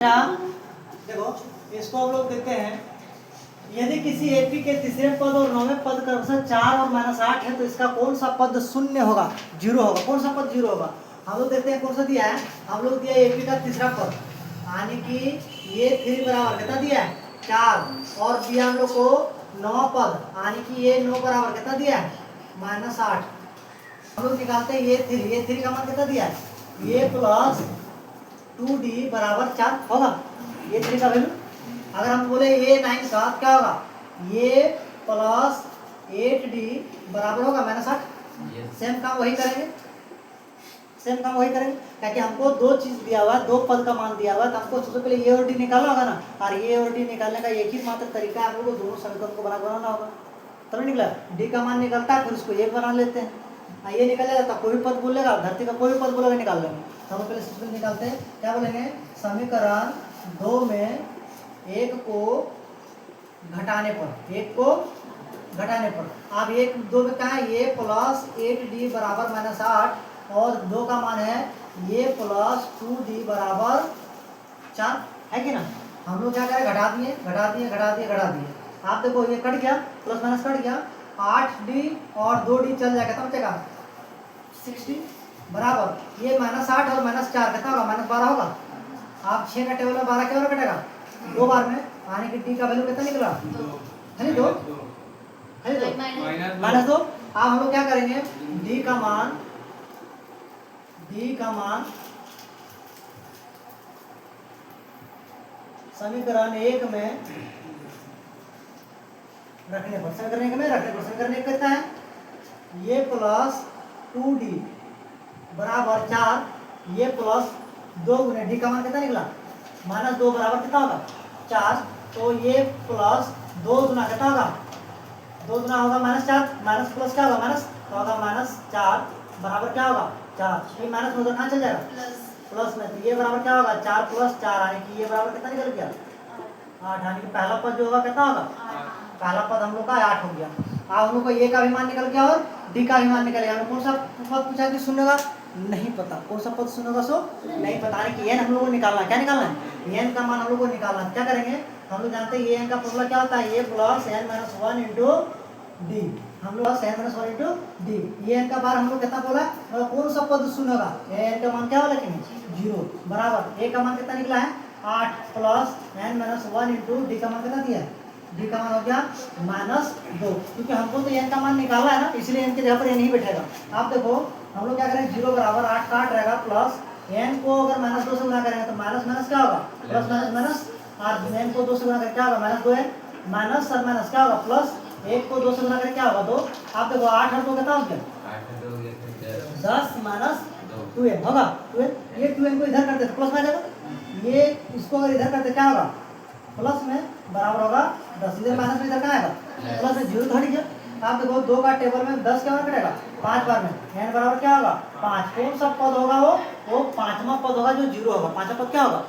देखो इसको हम लोग देखते हैं। यदि किसी एपी के तीसरे पद और नौवें पद का अवसर 4 और -8 है तो इसका कौन सा पद शून्य होगा, जीरो होगा। कौन सा पद जीरो होगा? हम लोग देखते हैं कौन सा दिया है। हम लोग दिया एपी का तीसरा पद यानी कि ये 3 बराबर कितना दिया है 4 और दिया हम लोग को 9 पद यानी कि ये 9 बराबर कितना दिया है -8। हम लोग निकालते हैं ये 3 का मान कितना दिया है ये प्लस 2d बराबर 4 होगा। ये 3 का वैल्यू अगर हम बोले ये 9 का क्या होगा ये प्लस 8d बराबर होगा -8। सेम काम वही करेंगे क्योंकि हमको दो चीज दिया हुआ है, दो पद का मान दिया हुआ है तो हमको सबसे पहले ये और डी निकालना होगा ना। और ये और डी निकालने का एक ही मात्र तरीका है, हम लोग को दोनों समीकरण को बनाना होगा। तब निकला डी का मान निकलता है, फिर उसको ये बना लेते हैं। ये निकलेगा तो कोई भी पद बोलेगा, धरती का कोई भी पद बोलेगा निकाल लेंगे। तो हम पहले सबसे पहले निकालते हैं, क्या बोलेंगे समीकरण 2 में एक को घटाने पर अब एक 2 में क्या है ये प्लस 8d बराबर -8 और 2 का मान है ये प्लस 2d बराबर 4 है कि ना। हम लोग क्या करें घटा दिए। आप देखो ये कट गया, प्लस माइनस कट गया, 8d और 2d चल जाएगा तब बचेगा 6d बराबर ये -8 और -4 कितना होगा -12 होगा। आप 6 का टेबल में 12 क्या कटेगा 2 बार में यानी कि d का वैल्यू कितना निकला है 2 -2। अब हम लोग क्या करेंगे d का मान समीकरण 1 में रखने पर समीकरण 1 कितना है ये प्लस 2d बराबर 4 ये प्लस 2 गुने डी का मान कितना निकला -2 बराबर कितना होगा 4। तो ये प्लस 2 गुना कितना होगा 2 गुना होगा -4 माइनस प्लस क्या होगा माइनस तो होगा -4 बराबर क्या होगा 4। ये माइनस में उधर कहाँ चल जाएगा प्लस में, तो ये बराबर क्या होगा 4 + 4 यानी कि ये बराबर कितना निकल गया 8 यानी कि पहला पद जो होगा कितना होगा पहला पद हम लोग का 8 हो गया। अब हम लोग को ये का भी मान निकल गया और डी का भी मान निकल गया। हमें कौन सा पद पूछा कि शून्य होगा नहीं पता, कौन सा पद शून्य होगा सो नहीं पता है कि एन हम लोग को निकालना है। क्या निकालना है एन का मान हम लोग को निकालना है। क्या करेंगे हम लोग जानते हैं ये एन का फॉर्मूला क्या होता है ये प्लस n - 1 इंटू डी। हम लोग n - 1 इंटू डी ये एन का बार हम लोग कितना बोला और कौन सा पद शून्य होगा एन का मान क्या होगा लेकिन 0 बराबर ए का मान कितना निकला है 8 प्लस n - 1 इंटू डी का मान कितना दिया है डी का मान हो गया -2 क्योंकि हमको तो एन का मान निकालना है ना इसलिए एन के जगह पर एन ही बैठेगा। आप देखो हम लोग क्या करेंगे 0 बराबर 8 का 8 रहेगा प्लस एन को अगर -2 से गुना करेंगे तो माइनस क्या होगा प्लस माइनस और एन को 2 से गुना करके क्या होगा -2 है माइनस और माइनस क्या होगा प्लस 1 को 2 से गुना करके क्या होगा 2। आप देखो 8 और 2 कितना हो गया 10 - 2n होगा 2n। ये 2n को इधर करते तो प्लस में आ जाएगा, ये इसको अगर इधर करते क्या होगा प्लस में बराबर होगा 10 इधर माइनस में इधर कहाँ आएगा प्लस में 0 थोड़ी है। आप देखो 2 का टेबल में 10 क्या बार कटेगा 5 बार में n बराबर क्या होगा 5। कौन सा पद होगा वो 5वां पद होगा जो 0 होगा। 5वां पद क्या होगा